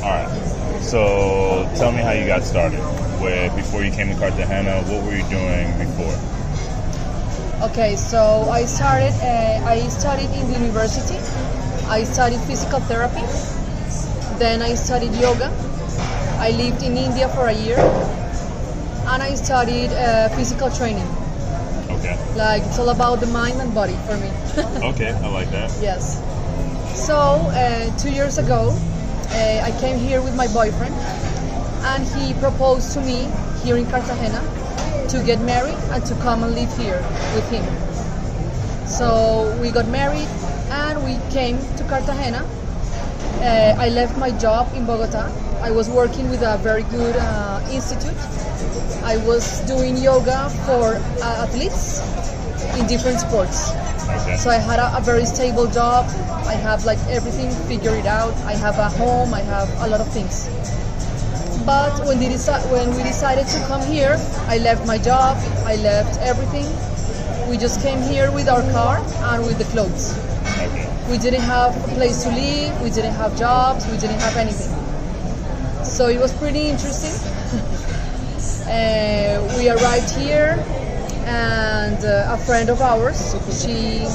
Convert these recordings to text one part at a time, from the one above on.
All right. So tell me how you got started. Before you came to Cartagena, what were you doing before? Okay, so I studied in the university. I studied physical therapy. Then I studied yoga. I lived in India for a year. And I studied physical training. Okay. Like, it's all about the mind and body for me. Okay, I like that. Yes. So, 2 years ago, I came here with my boyfriend. And he proposed to me here in Cartagena to get married and to come and live here with him. So we got married and we came to Cartagena. I left my job in Bogota. I was working with a very good institute. I was doing yoga for athletes in different sports. Okay. So I had a very stable job. I have like everything figured out. I have a home. I have a lot of things. But when we decided to come here, I left my job, I left everything. We just came here with our car and with the clothes. Okay. We didn't have a place to live, we didn't have jobs, we didn't have anything. So it was pretty interesting. We arrived here and a friend of ours, she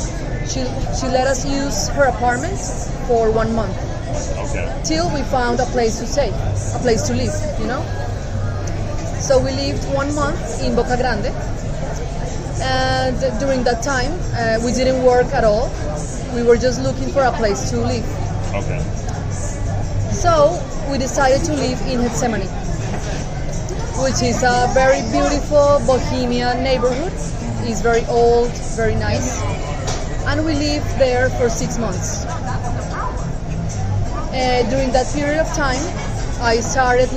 let us use her apartment for 1 month. Okay. Till we found a place to stay, a place to live, you know? So we lived 1 month in Boca Grande. And during that time, we didn't work at all. We were just looking for a place to live. Okay. So we decided to live in Gethsemane, which is a very beautiful bohemian neighborhood. It's very old, very nice. And we lived there for 6 months. During that period of time, I started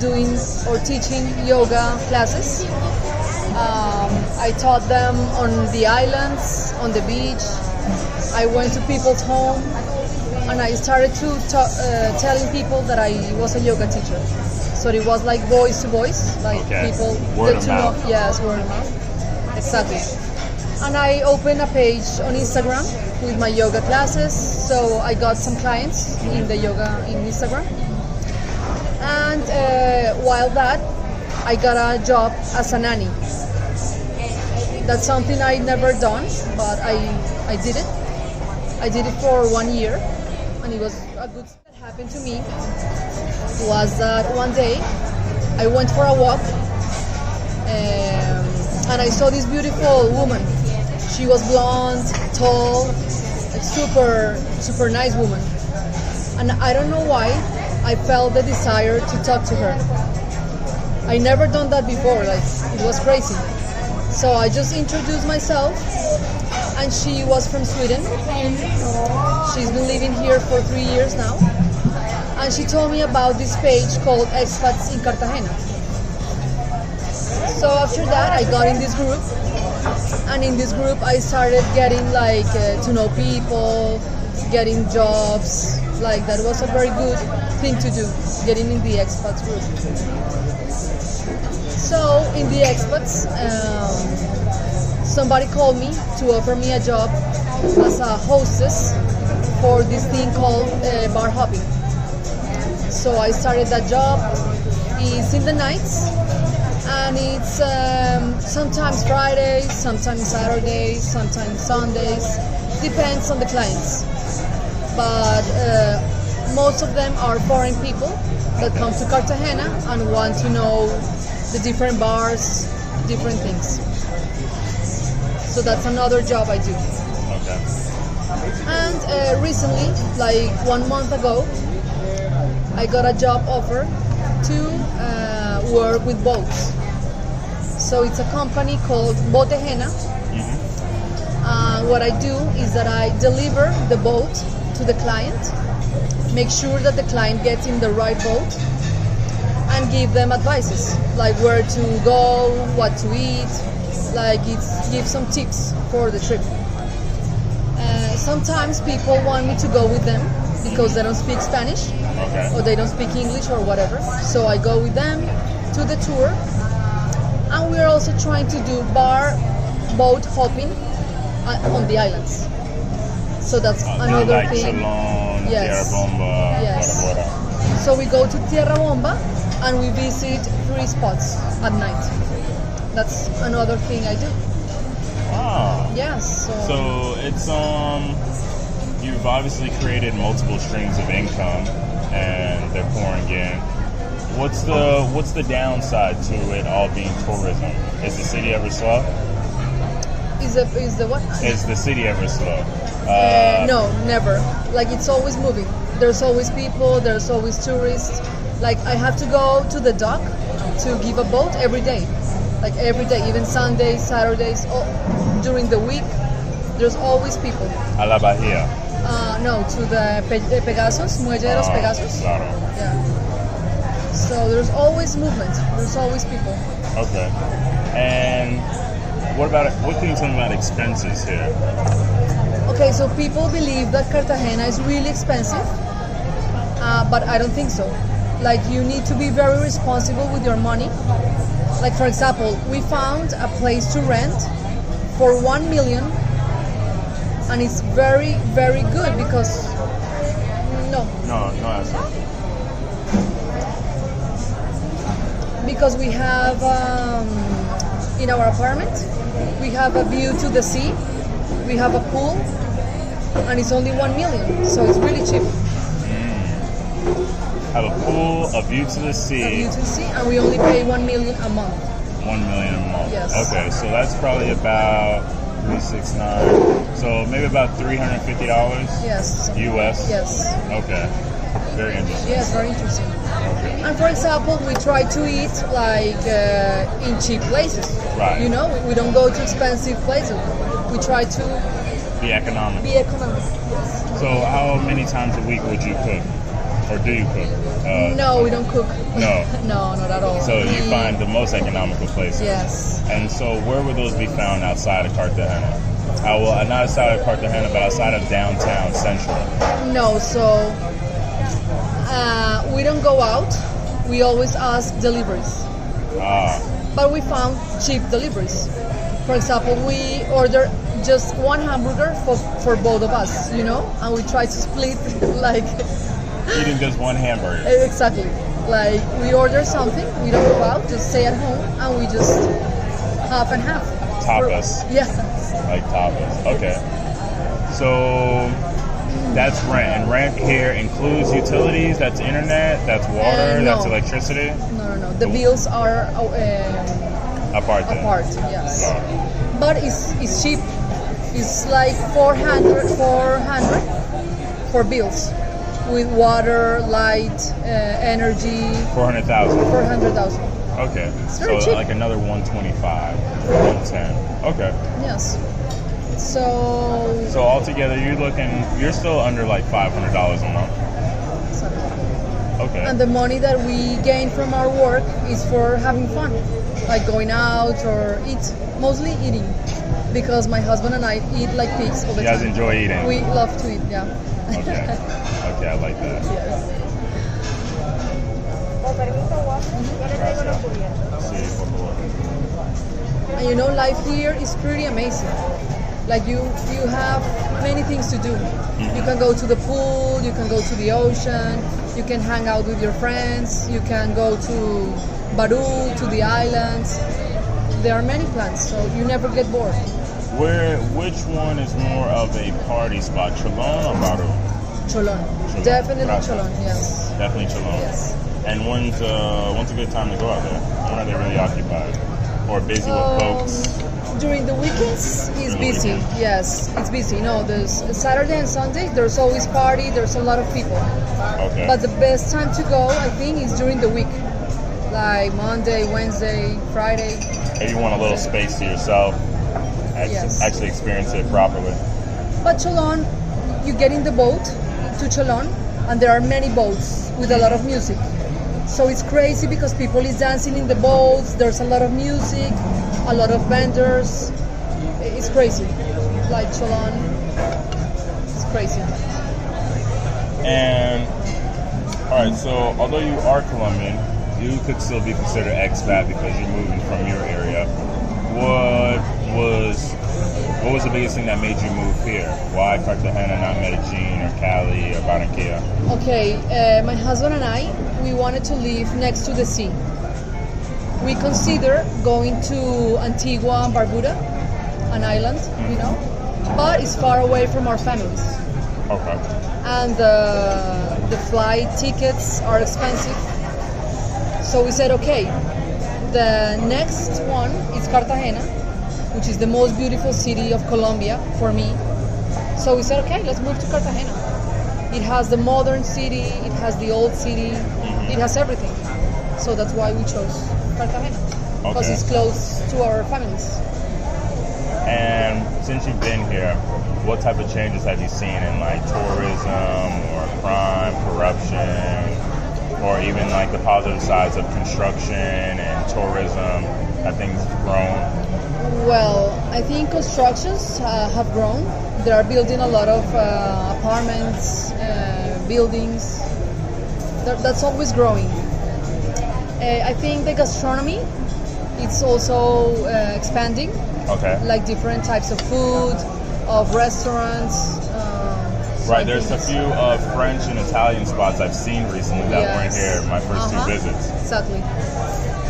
doing or teaching yoga classes. I taught them on the islands, on the beach. I went to people's home, and I started to telling people that I was a yoga teacher. So it was like voice to voice, like okay. people Word get of to mouth. know. Yes, word of mouth. Exactly. And I opened a page on Instagram with my yoga classes, so I got some clients in the yoga in Instagram. And while that, I got a job as a nanny. That's something I never done, but I did it. I did it for 1 year, and it was a good thing that happened to me. Was that one day I went for a walk, and I saw this beautiful woman. She was blonde, tall, a super nice woman. And I don't know why, I felt the desire to talk to her. I never done that before, like, it was crazy. So I just introduced myself, and she was from Sweden. She's been living here for 3 years now. And she told me about this page called Expats in Cartagena. So after that, I got in this group. And in this group, I started getting to know people, getting jobs. Like, that was a very good thing to do, getting in the expats group. So in the expats, somebody called me to offer me a job as a hostess for this thing called bar hopping. So I started that job. It's in the nights. And it's sometimes Fridays, sometimes Saturdays, sometimes Sundays. Depends on the clients. But most of them are foreign people that come to Cartagena and want to know the different bars, different things. So that's another job I do. Okay. And recently, like 1 month ago, I got a job offer to work with boats. So it's a company called Botejena. What I do is that I deliver the boat to the client, make sure that the client gets in the right boat, and give them advices, like where to go, what to eat, give some tips for the trip. Sometimes people want me to go with them because they don't speak Spanish, Okay. or they don't speak English or whatever. So I go with them to the tour. And we're also trying to do boat hopping on the islands. So that's another like thing. Salon, Yes. Tierra Bomba, Yes. Bora Bora. So So we go to Tierra Bomba and we visit 3 spots at night. That's another thing I do. Wow. Yes. So it's you've obviously created multiple streams of income, and they're pouring in. What's the downside to it all being tourism? Is the city ever slow? Is the what? Is the city ever slow? No, never. Like it's always moving. There's always people. There's always tourists. Like I have to go to the dock to give a boat every day. Like every day, even Sundays, Saturdays, during the week. There's always people. A la Bahia. No, to the Pegasos, Muelle de los Pegasos. Claro. Yeah. So there's always movement. There's always people. Okay. And what can you tell me about expenses here? Okay, so people believe that Cartagena is really expensive, but I don't think so. Like you need to be very responsible with your money. Like for example, we found a place to rent for 1 million, and it's very, very good because no answer. Because we have in our apartment, we have a view to the sea, we have a pool, and it's only 1 million, so it's really cheap. Have a pool, a view to the sea. A view to the sea, and we only pay 1 million a month. 1 million a month. Yes. Okay, so that's probably about 369. So maybe about $350. Yes. US. Yes. Okay. Very interesting. Yes, very interesting. Okay. And for example, we try to eat like in cheap places. Right. You know, we don't go to expensive places. We try to Be economical. be economic. Yes. So how many times a week would you cook? Or do you cook? No, we don't cook. No. No, not at all. So you find the most economical places. Yes. And so where would those be found outside of Cartagena? Well, not outside of Cartagena, but outside of downtown Central. No, so we don't go out. We always ask deliveries. But we found cheap deliveries. For example, we order just one hamburger for both of us, you know, and we try to split like Eating just one hamburger. exactly. Like we order something, we don't go out, just stay at home, and we just half and half. Tapas. Yes. Like tapas. Okay. So that's rent. And rent here includes utilities, that's internet, that's water, No. that's electricity. No. The bills are Apart then. apart. Yes. Oh. But it's cheap. It's like 400 for bills with water, light, energy. 400,000. 400,000. Okay. very So cheap. like another 125, 110. Okay. Yes. So So altogether, you're still under like $500 a month. Okay. and the money that we gain from our work is for having fun, like going out or eat, mostly eating, because my husband and I eat like pigs all the You guys time. enjoy eating? We love to eat, yeah. Okay. Okay, I like that. Yes. Sí, por favor. And you know, life here is pretty amazing. Like you have many things to do. You can go to the pool, you can go to the ocean, you can hang out with your friends, you can go to Baru, to the islands. There are many plans, so you never get bored. Which one is more of a party spot, Cholon or Baru? Cholon. Cholon. Definitely Gracias. Cholon, yes. Definitely Cholon. Yes. And when's a good time to go out there? When are they really occupied? Or busy with folks? During the weekends, it's During the busy. weekends. Yes, it's busy. No, there's Saturday and Sunday, there's always party, there's a lot of people. Okay. But the best time to go, I think, is during the week. Like Monday, Wednesday, Friday. If you want a little space to yourself, Yes. actually experience it properly. But Cholon, you get in the boat to Cholon, and there are many boats with a lot of music. So it's crazy because people is dancing in the boats, there's a lot of music, a lot of vendors. It's crazy. Like Cholon, it's crazy. And, alright, so although you are Colombian, you could still be considered expat because you're moving from your area. What was the biggest thing that made you move here? Why Cartagena, not Medellin or Cali or Barranquilla? Okay, my husband and I, we wanted to live next to the sea. We consider going to Antigua and Barbuda, an island, but it's far away from our families. Okay. And the flight tickets are expensive. So we said, okay, the next one is Cartagena, which is the most beautiful city of Colombia for me. So we said, okay, let's move to Cartagena. It has the modern city, it has the old city, it has everything. So that's why we chose Cartagena, because it's close to our families. And since you've been here, what type of changes have you seen in like tourism or crime, corruption, or even like the positive sides of construction and tourism? Have things grown? Well, I think constructions have grown. They are building a lot of apartments, buildings. That's always growing. I think the gastronomy, it's also expanding. Okay. Like different types of food, of restaurants. Right, there's a few French and Italian spots I've seen recently that weren't here my first two visits. Exactly.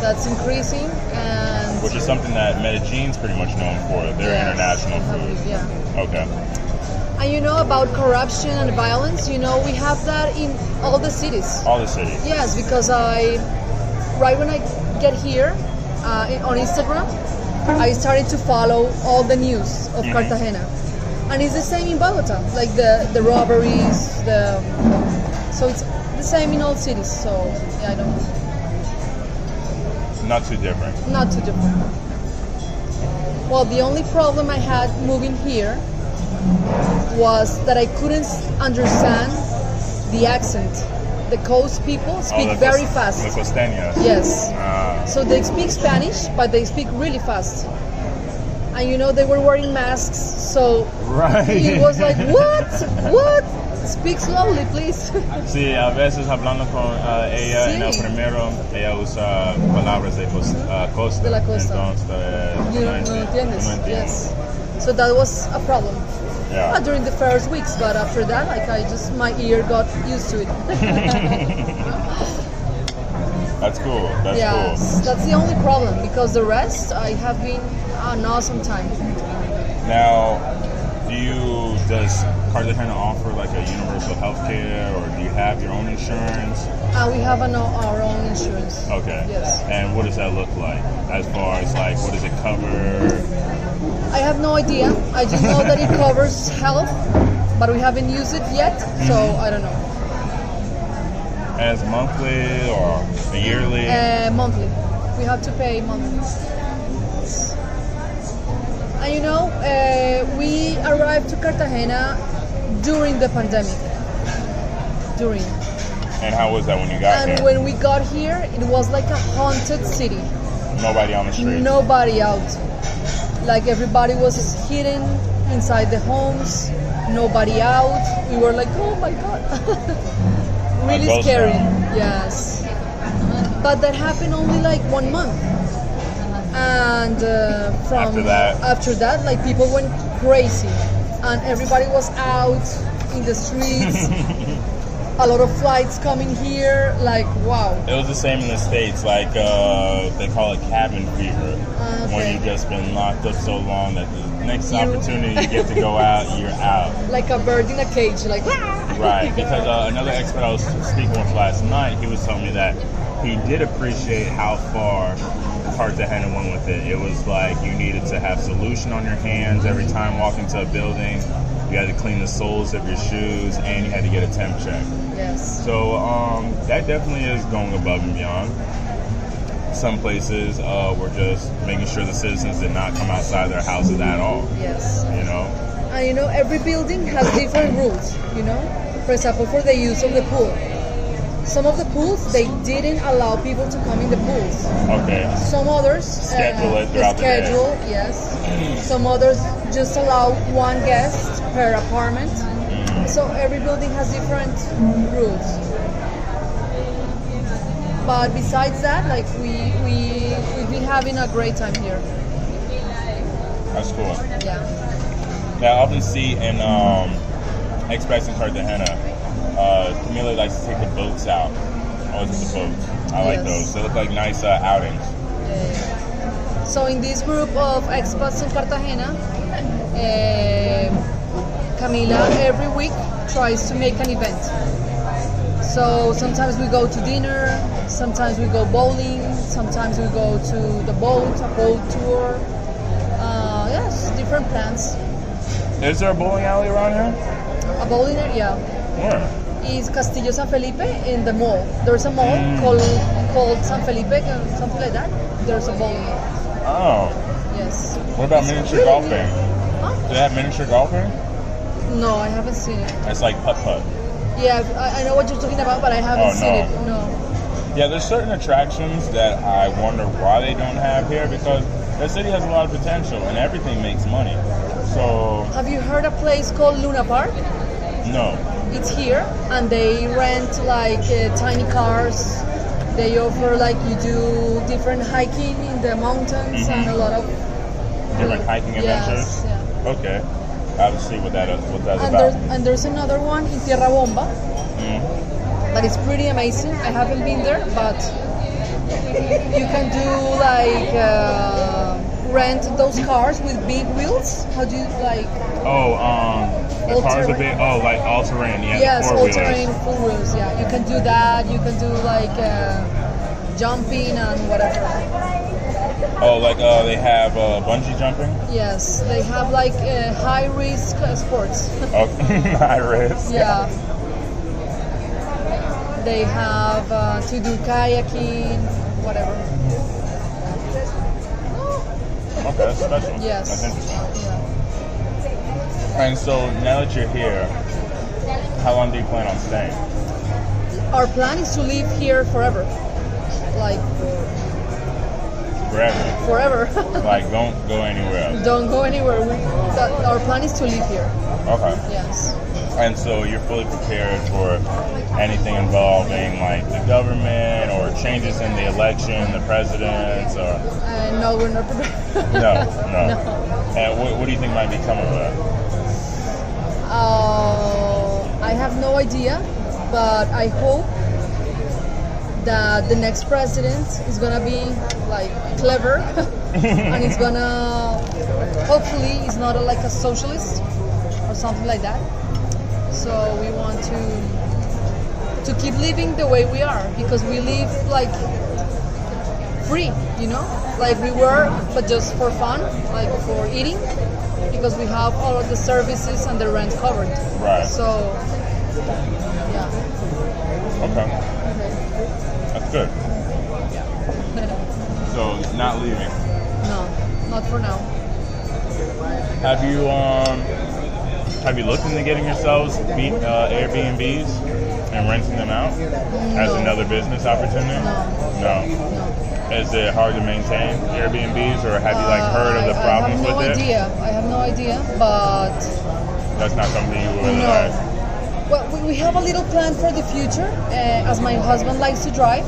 That's increasing, and which is something that Medellin's pretty much known for. Their international food. Yeah. Okay. And about corruption and violence, we have that in all the cities. All the cities. Yes, because right when I get here on Instagram, I started to follow all the news of Cartagena. And it's the same in Bogota, like the robberies, so it's the same in all cities. So yeah, I don't know. Not too different. Not too different. Well, the only problem I had moving here was that I couldn't understand the accent. The coast people speak very fast. The costeños. Yes. So they speak Spanish, but they speak really fast. And they were wearing masks, so it was like, what? Speak slowly, please. Sí, a veces hablando con ella en el primero, ella usa palabras de costa. De la costa. Entonces, no entiendes. Yes. So that was a problem. Yeah. Not during the first weeks, but after that, my ear got used to it. That's cool. That's cool. That's the only problem, because the rest, I have been an awesome time. Now, does Cartagena offer like a universal health care, or do you have your own insurance? We have our own insurance. Okay. Yes. And what does that look like? As far as what does it cover? I have no idea. I just know that it covers health, but we haven't used it yet, so I don't know. As monthly or yearly? Monthly. We have to pay monthly. And we arrived to Cartagena during the pandemic. And how was that when you got here? And when we got here, it was like a haunted city. Nobody on the street? Nobody out. Like everybody was hidden inside the homes, nobody out. We were like, oh my God. Really scary. Yes. But that happened only like 1 month. And after that, like people went crazy, and everybody was out in the streets. A lot of flights coming here, like wow. It was the same in the States, like they call it cabin fever, when you've just been locked up so long that the next opportunity you get to go out, you're out. Like a bird in a cage, like right. Because another expert I was speaking with last night, he was telling me that he did appreciate how far Cartagena went with it. It was like you needed to have solution on your hands every time walking to a building. You had to clean the soles of your shoes, and you had to get a temp check. Yes. So that definitely is going above and beyond. Some places were just making sure the citizens did not come outside their houses at all. Yes. And every building has different rules. For example, for the use of the pool. Some of the pools, they didn't allow people to come in the pools. Okay. Some others schedule it throughout the day. Yes. Some others just allow one guest per apartment. So every building has different rules. But besides that, like we've been having a great time here. That's cool. Yeah. Now, I often see in expats in Cartagena, Camila likes to take the boats out. Always with the boats. I like those. They look like nice outings. So in this group of expats in Cartagena, Camila every week tries to make an event. So sometimes we go to dinner, sometimes we go bowling, sometimes we go to a boat tour. Yes, different plans. Is there a bowling alley around here? A bowling area, yeah. Where? Is Castillo San Felipe in the mall. There's a mall called San Felipe, something like that. There's a bowling. Oh. Yes. What about miniature golfing? Huh? Do they have miniature golfing? No, I haven't seen it. It's like putt-putt. Yeah, I know what you're talking about, but I haven't seen it. No. Yeah, there's certain attractions that I wonder why they don't have here because the city has a lot of potential and everything makes money. So. Have you heard a place called Luna Park? No. It's here, and they rent like tiny cars. They offer like you do different hiking in the mountains and a lot of different hiking adventures. Yes, yeah. Okay, I'll see what that's about. And there's another one in Tierra Bomba that is pretty amazing. I haven't been there, but you can do like rent those cars with big wheels. How do you like? The cars are big. Oh, like all-terrain. Yeah, yes, four-wheelers. all-terrain, full wheels. Yeah, you can do that. You can do like jumping and whatever. Oh, like they have bungee jumping? Yes, they have like high-risk sports. Oh, high risk. Yeah. They have to do kayaking, whatever. Okay, that's special. Yes. That's interesting. Yeah. And so now that you're here, how long do you plan on staying? Our plan is to live here forever. Like Forever. forever. Like don't go anywhere else. Don't go anywhere. Our plan is to live here. Okay. Yes. And so you're fully prepared for anything involving like the government or changes in the election, the presidents, or No, we're not prepared. no. No. And what do you think might become of that? I have no idea, but I hope that the next president is gonna be like clever and it's gonna hopefully is not like a socialist or something like that. So we want to keep living the way we are because we live like free, you know, like we work but just for fun, like for eating, because we have all of the services and the rent covered. Right. So yeah. Okay. That's good. So not leaving. No, not for now. Have you looked into getting yourselves Airbnb'S and renting them out as another business opportunity? No. Is it hard to maintain Airbnb'S, or have you heard of the problems with it? I have no idea, but that's not something you really like. Well, we have a little plan for the future. As my husband likes to drive,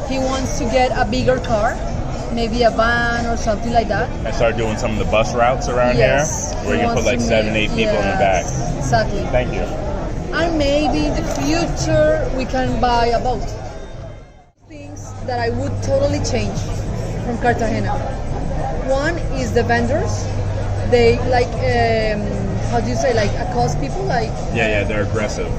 he wants to get a bigger car, maybe a van or something like that. And start doing some of the bus routes around here, where you can put like 7, 8 people in the back. Exactly. Thank you. And maybe in the future we can buy a boat. Things that I would totally change from Cartagena. One is the vendors. They like, how do you say, like accost people, like. Yeah, they're aggressive.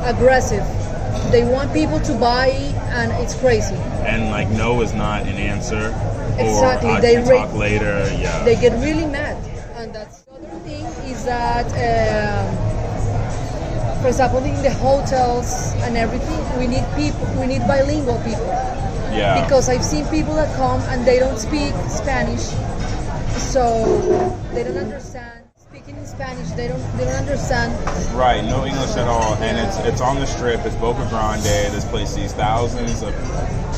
They want people to buy, and it's crazy. And like no is not an answer. Exactly. Or They talk later. Yeah. They get really mad, and that's the other thing is that, for example, in the hotels and everything, we need bilingual people. Yeah. Because I've seen people that come and they don't speak Spanish, so they don't understand. Speaking in Spanish, they don't understand. Right, no English at all, and it's on the Strip. It's Boca Grande. This place sees thousands of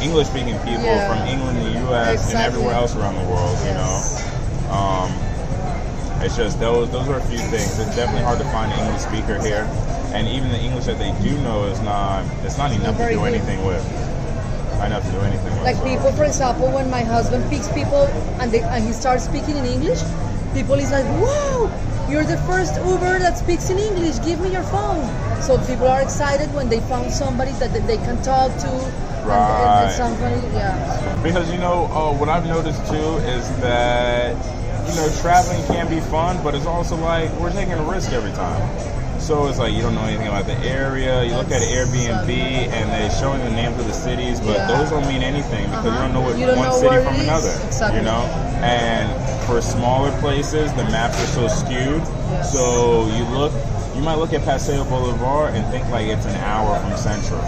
English-speaking people from England, the U.S., and everywhere else around the world. You know, it's just those are a few things. It's definitely hard to find an English speaker here, and even the English that they do know is not enough to do anything with. Enough to do anything with. Like people, for example, when my husband picks people and he starts speaking in English, people is like, "Wow, you're the first Uber that speaks in English. Give me your phone." So people are excited when they found somebody that they can talk to. Right. And somebody, yeah. Because what I've noticed too is that traveling can be fun, but it's also like we're taking a risk every time. So it's like you don't know anything about the area. You look at Airbnb and they're showing the names of the cities, but those don't mean anything because you don't know what one city from another. Exactly. And for smaller places, the maps are so skewed. Yes. So you might look at Paseo Boulevard and think like it's an hour from Central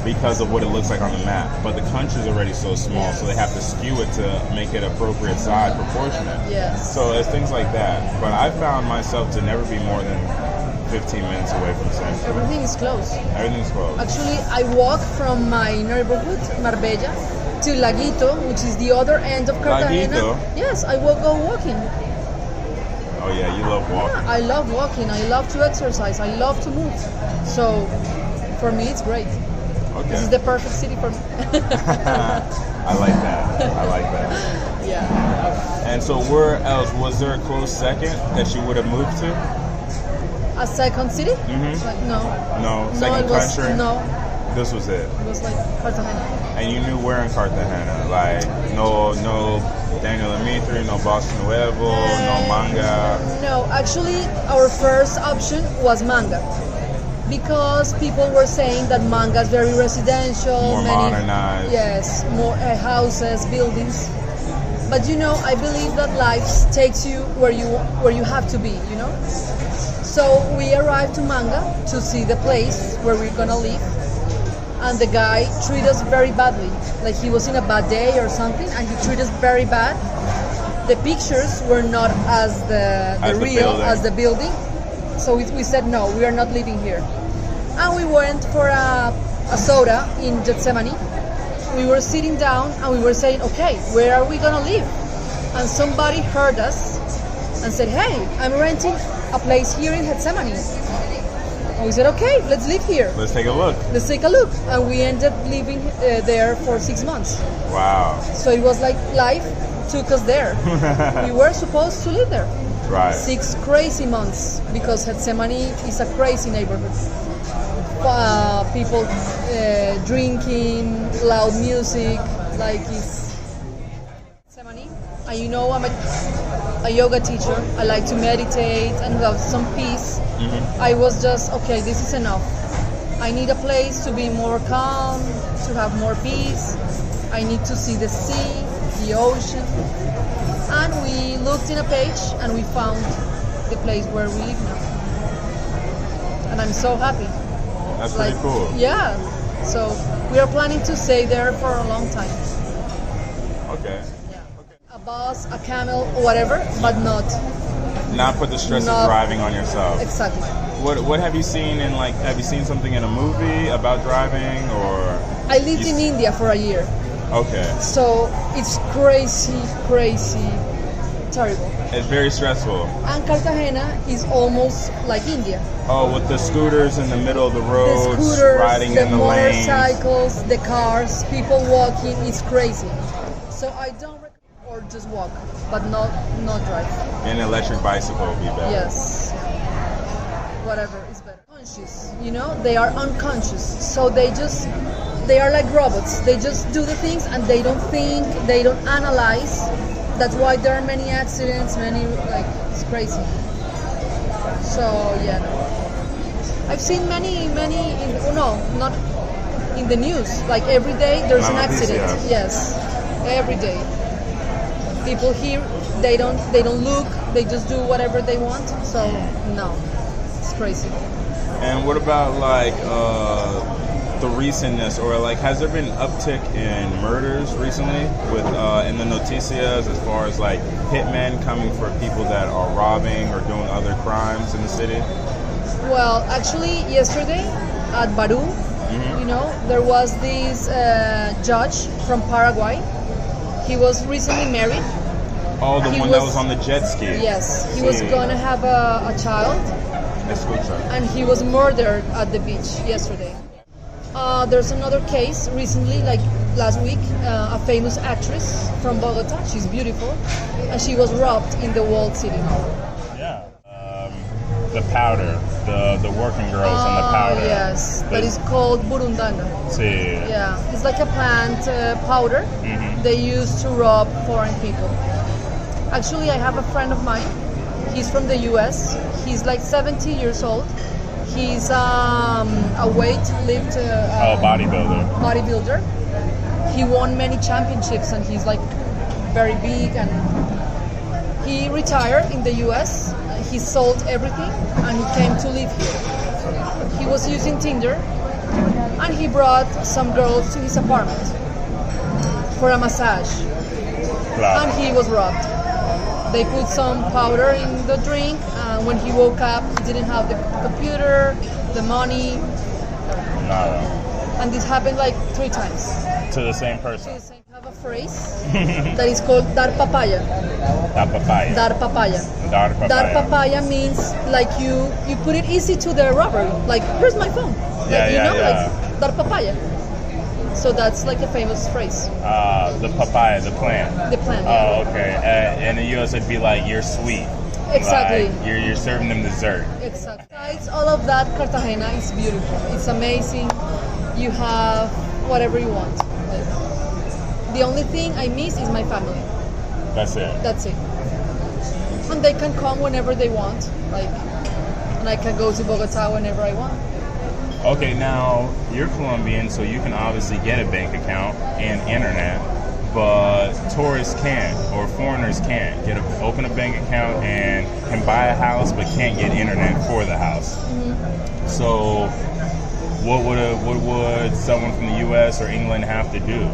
because of what it looks like on the map. But the country's already so small, so they have to skew it to make it appropriate side proportionate. Yes. So it's things like that. But I found myself to never be more than 15 minutes away from Central. Everything is close. Everything's close. Actually, I walk from my neighborhood, Marbella, to Laguito, which is the other end of Cartagena. Laguito? Yes, I will go walking. Oh yeah, you love walking. Yeah, I love walking. I love to exercise. I love to move. So, for me, it's great. Okay. This is the perfect city for me. I like that. Yeah. And so where else? Was there a close second that you would have moved to? A second city? Mm-hmm. Like, no. No. Second it was, country? No. This was it. It was like Cartagena. And you knew where in Cartagena? Like no Daniel Dimitri, no Boston Nuevo, no Manga. No, actually, our first option was Manga. Because people were saying that Manga is very residential. More modernized. Yes, more houses, buildings. But I believe that life takes you where you have to be, So we arrived to Manga to see the place where we're gonna live. And the guy treated us very badly. Like he was in a bad day or something, and he treated us very bad. The pictures were not as the building. So we said no, we are not living here. And we went for a soda in Gethsemane. We were sitting down and we were saying, okay, where are we gonna live? And somebody heard us and said, hey, I'm renting a place here in Gethsemane. And we said, okay, let's live here. Let's take a look. And we ended up living there for 6 months. Wow. So it was like life took us there. We were supposed to live there. Right. 6 crazy months because Gethsemane is a crazy neighborhood. People drinking, loud music, like it's Gethsemane. And I'm a yoga teacher. I like to meditate and have some peace. Mm-hmm. I was just, okay, this is enough. I need a place to be more calm, to have more peace. I need to see the sea, the ocean. And we looked in a page and we found the place where we live now. And I'm so happy. That's pretty cool. Yeah. So we are planning to stay there for a long time. Okay. Yeah. A bus, a camel, whatever, but not put the stress of driving on yourself. Exactly. What have you seen have you seen something in a movie about driving or? I lived in India for a year. Okay. So it's crazy, terrible. It's very stressful. And Cartagena is almost like India. Oh, with the scooters in the middle of the roads, the scooters, riding the in the lanes. motorcycles, the cars, people walking, it's crazy. So I don't or just walk, but not drive. An electric bicycle would be better. Yes. Whatever is better. Conscious, they are unconscious. So they are like robots. They just do the things and they don't think, they don't analyze. That's why there are many accidents, it's crazy. So yeah, no. I've seen many, not in the news. Like every day there's an accident. Yes, every day. People here, they don't look, they just do whatever they want. So no, it's crazy. And what about the recentness, or has there been uptick in murders recently with in the noticias as far as hitmen coming for people that are robbing or doing other crimes in the city? Well, actually, yesterday at Baru, there was this judge from Paraguay. He was recently married. Oh, the one that was on the jet ski. Yes, he was gonna have a child, and he was murdered at the beach yesterday. There's another case recently, last week, a famous actress from Bogota. She's beautiful, and she was robbed in the walled city. Yeah, the powder. the working girls and the powder. Yes, that is called burundanga. Sí. Yeah, it's like a plant powder they use to rob foreign people. Actually, I have a friend of mine. He's from the U.S. He's like 70 years old. He's a bodybuilder. He won many championships, and he's like very big. And he retired in the U.S. He sold everything, and he came to live here. He was using Tinder, and he brought some girls to his apartment for a massage, and he was robbed. They put some powder in the drink, and when he woke up, he didn't have the computer, the money. Nada. And this happened like 3 times. To the same person. I have a phrase that is called dar papaya. Dar papaya. Dar papaya. Dar papaya. Dar papaya means like you put it easy to the robber. Like, where's my phone? Like, like dar papaya. So that's like a famous phrase. The papaya, the plant. The plant. Oh, okay. In the U.S. it'd be like, you're sweet. Exactly. Like, you're serving them dessert. Exactly. Besides all of that, Cartagena is beautiful. It's amazing. You have whatever you want. Like, the only thing I miss is my family. That's it. That's it. And they can come whenever they want. Like, and I can go to Bogota whenever I want. Okay, now you're Colombian, so you can obviously get a bank account and internet, but tourists can't, or foreigners can't open a bank account and can buy a house, but can't get internet for the house. So, what would someone from the U.S. or England have to do?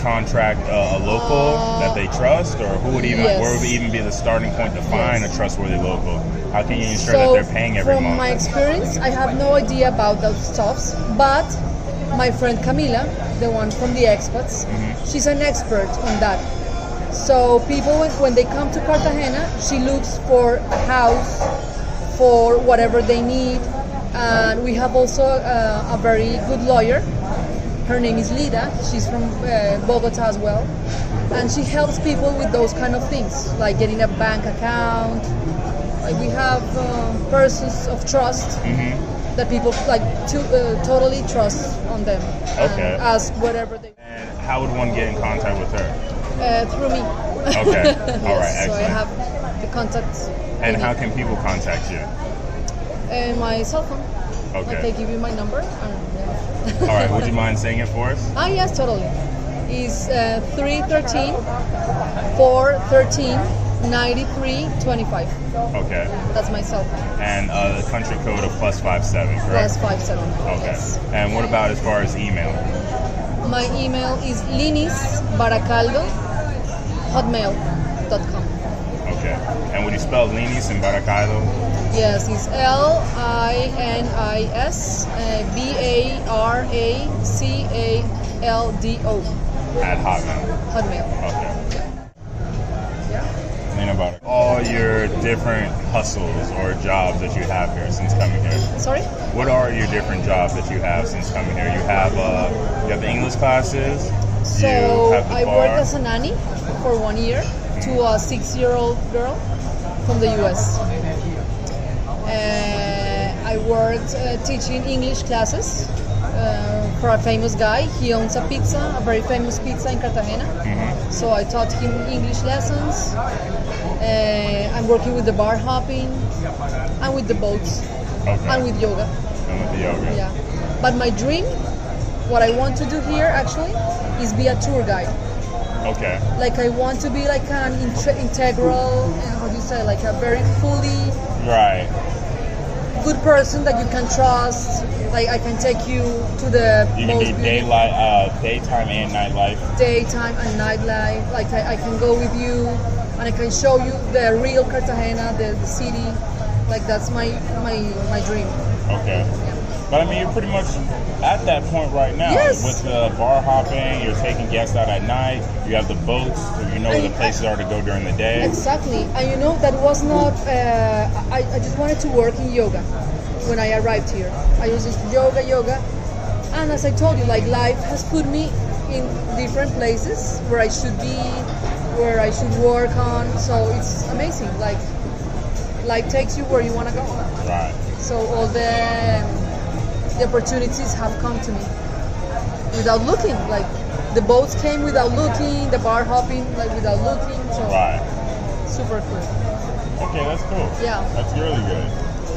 Contract a local that they trust, or who would even where would even be the starting point to find a trustworthy local? How can you ensure that they're paying every month? From my experience, I have no idea about those stuffs, but my friend Camila, the one from the Expats, she's an expert on that. So people, when they come to Cartagena, she looks for a house for whatever they need, and we have also a very good lawyer. Her name is Lina. She's from Bogota as well, and she helps people with those kind of things, like getting a bank account. Like, we have persons of trust that people like totally trust on them. Okay. Ask whatever they. And how would one get in contact with her? Through me. Okay. All right. Yes, so excellent. I have the contacts. And how can people contact you? And my cell phone. Okay. I can give you my number. All right. Would you mind saying it for us? Yes, totally. It's 313-413-9325. Okay. That's my cell phone. And the country code of +57, correct? +57. Okay. Yes. And what about as far as email? My email is linisbaracaldo@hotmail.com. Okay. And would you spell Linis and Baracaldo? Yes, it's LINIS BARACALDO At Hotmail. Hotmail. Okay. Yeah. Lina Baracaldo. All your different hustles or jobs that you have here since coming here. Sorry? What are your different jobs that you have since coming here? You have the English classes. So you have the I bar. worked as a nanny for 1 year to a 6-year-old girl from the U.S. I worked teaching English classes for a famous guy. He owns a very famous pizza in Cartagena. So I taught him English lessons. I'm working with the bar hopping and with the boats and with yoga. And with the yoga. Yeah. But my dream, what I want to do here actually, is be a tour guide. Okay. Like, I want to be like an integral, how do you say, like a very fully good person that you can trust. Like, I can take you to the You can do daytime and nightlife. Daytime and nightlife. Like, I can go with you and I can show you the real Cartagena, the city. Like, that's my dream. Okay. Yeah. But I mean, you're pretty much at that point right now. Yes. With the bar hopping, you're taking guests out at night. You have the boats, so you know where the places are to go during the day. Exactly. And you know, that was not, I just wanted to work in yoga when I arrived here. I was just yoga. And as I told you, like, life has put me in different places where I should be, where I should work on. So it's amazing. Like, life takes you where you want to go. Right. So all the opportunities have come to me without looking. Like the boats came without looking, the bar hopping like without looking. So Right. super cool. Okay, that's cool. Yeah. That's really good.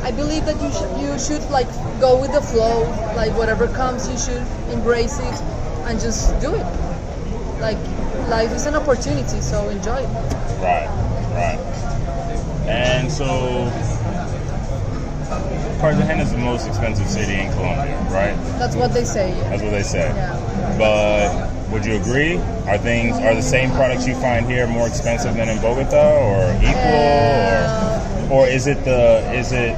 I believe that you should like go with the flow. Like whatever comes, you should embrace it and just do it. Like life is an opportunity, so enjoy it. Right, right. And so, Cartagena is the most expensive city in Colombia, right? That's what they say. Yeah. That's what they say. Yeah. But would you agree? Are the same products you find here more expensive than in Bogota, or equal, or is it the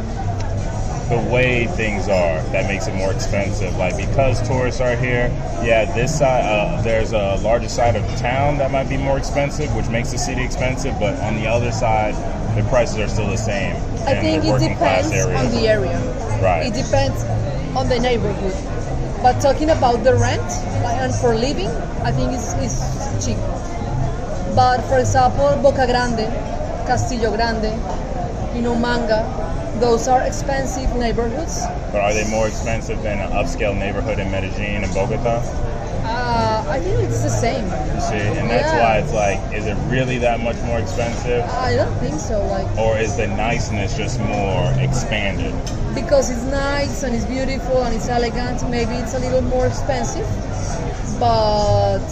way things are that makes it more expensive? Like because tourists are here, yeah, this side there's a larger side of town that might be more expensive, which makes the city expensive. But on the other side, the prices are still the same. I think it depends on the area. Right. It depends on the neighborhood. But talking about the rent and for living, I think it's cheap. But for example, Boca Grande, Castillo Grande, Manga, those are expensive neighborhoods. But are they more expensive than an upscale neighborhood in Medellin and Bogota? I think it's the same. You see, and that's why it's like, is it really that much more expensive? I don't think so. Like, or is the niceness just more expanded? Because it's nice and it's beautiful and it's elegant, maybe it's a little more expensive, but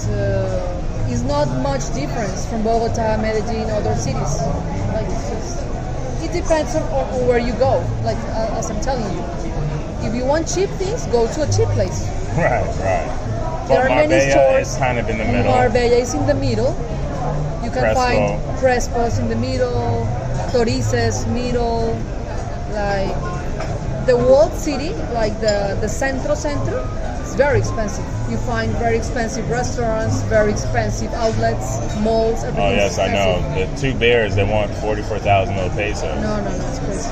it's not much difference from Bogota, Medellin, other cities. Like it depends on where you go. Like as I'm telling you, if you want cheap things, go to a cheap place. Right, right. There are Marbella many stores. is kind of in the middle. Marbella is in the middle. You can find Crespo's in the middle, Torices middle, like the walled city, like the centro, it's very expensive. You find very expensive restaurants, very expensive outlets, malls, everything. Oh yes, expensive. I know. The two bears, they want 44,000 pesos. No, it's crazy.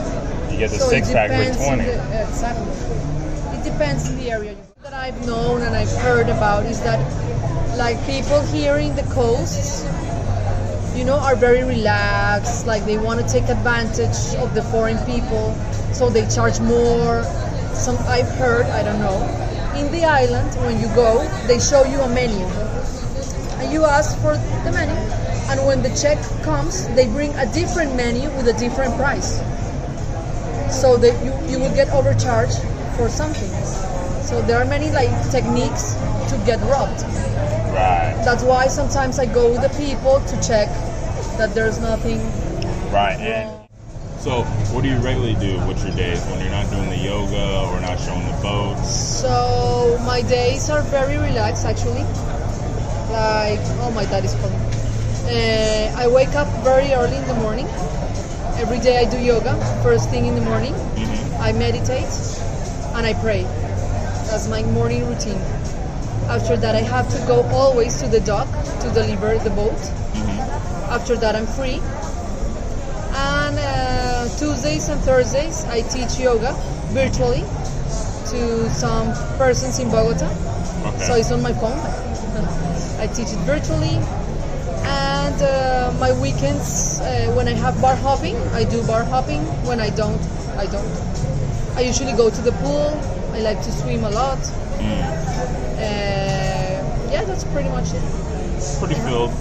You get the six-pack for 20. Exactly. It depends on the area. That I've known and I've heard about is that like people here in the coasts, are very relaxed. Like they want to take advantage of the foreign people, so they charge more. I've heard, I don't know. In the island, when you go, they show you a menu, and you ask for the menu. And when the check comes, they bring a different menu with a different price. So that you will get overcharged for something. So there are many like techniques to get robbed. Right. That's why sometimes I go with the people to check that there's nothing. Right. And so what do you regularly do with your days when you're not doing the yoga or not showing the boats? So my days are very relaxed actually. Like, oh, my dad is calling. I wake up very early in the morning. Every day I do yoga, first thing in the morning. Mm-hmm. I meditate and I pray. That's my morning routine. After that, I have to go always to the dock to deliver the boat. Mm-hmm. After that, I'm free. And Tuesdays and Thursdays, I teach yoga virtually to some persons in Bogota. Okay. So it's on my phone. I teach it virtually. And my weekends, when I have bar hopping, I do bar hopping. When I don't, I don't. I usually go to the pool. I like to swim a lot. Yeah, that's pretty much it. Pretty filled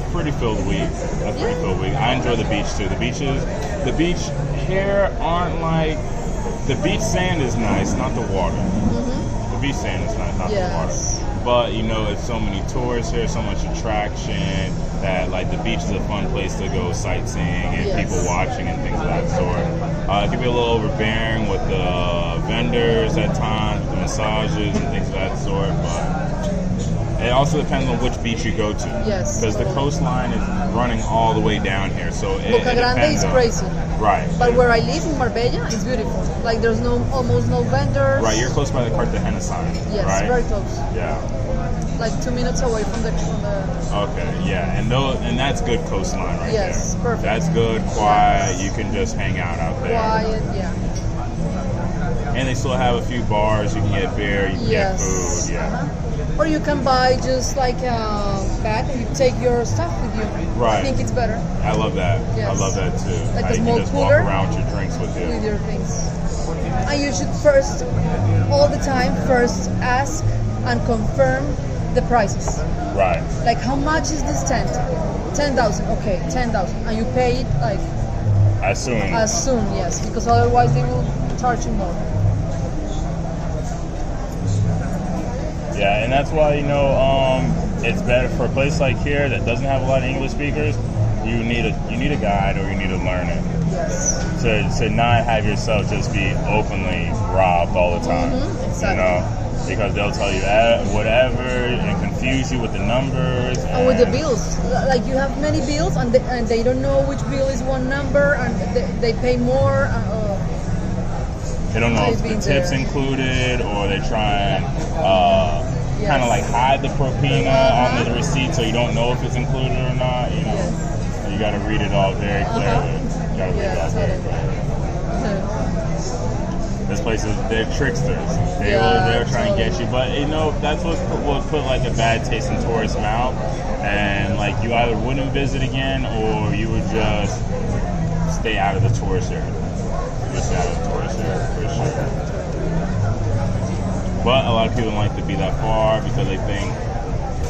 week. That's pretty filled week. I enjoy the beach too. The beach here aren't like, the beach sand is nice, not the water. Mm-hmm. The beach sand is nice, not the water. But it's so many tourists here, so much attraction that like the beach is a fun place to go sightseeing and people watching and things of that sort. It can be a little overbearing with the vendors at times, the massages and things of that sort, but it also depends on which beach you go to. Yes. Because the coastline is running all the way down here, so Boca Grande is crazy. Right. But where I live in Marbella, it's beautiful. Like there's almost no vendors. Right, you're close by the Cartagena sign. Yes, right? very close. Yeah. Like 2 minutes away from the. Okay, yeah, and that's good coastline right there. Yes, perfect. That's good, quiet. You can just hang out there. Quiet, yeah. And they still have a few bars. You can get beer. You can get food. Yeah. Uh-huh. Or you can buy just like a bag and you take your stuff with you. Right. I think it's better. I love that. Yes. I love that too. Like How a you small can just walk cooler around with your drinks with you. With your things. And you should first, all the time, first ask and confirm the prices. Right. Like, how much is this tent? 10,000. Okay, 10,000. And you pay it like As soon. yes, because otherwise they will charge you more. Yeah, and that's why, it's better for a place like here that doesn't have a lot of English speakers. You need a guide, or you need to learn it. Yes. To not have yourself just be openly robbed all the time. Exactly. Because they'll tell you whatever and confuse you with the numbers. And with the bills, like you have many bills, and they don't know which bill is one number, and they pay more. They don't know if the tips included, or they try and kind of like hide the propina on the receipt, so you don't know if it's included or not. Yes. You got to read it all very clearly. You got to read it all very clearly. This place they're tricksters. They'll try and get you, but that's what will put like a bad taste in tourists' mouth, and like you either wouldn't visit again, or you would just stay out of the tourist area. Just out of the tourist area for sure. But a lot of people don't like to be that far because they think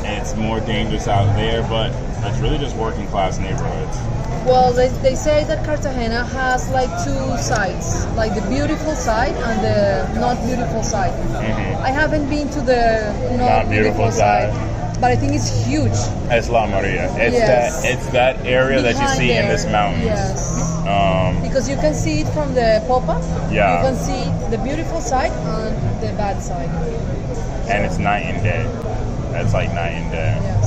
it's more dangerous out there, but it's really just working class neighborhoods. Well, they say that Cartagena has like two sides, like the beautiful side and the not beautiful side. Mm-hmm. I haven't been to the not beautiful side, but I think it's huge. It's La Maria. It's that area that you see in this mountains. Yes. Because you can see it from the Popa. Yeah. You can see the beautiful side and the bad side. And it's night and day. It's like night and day. Yes.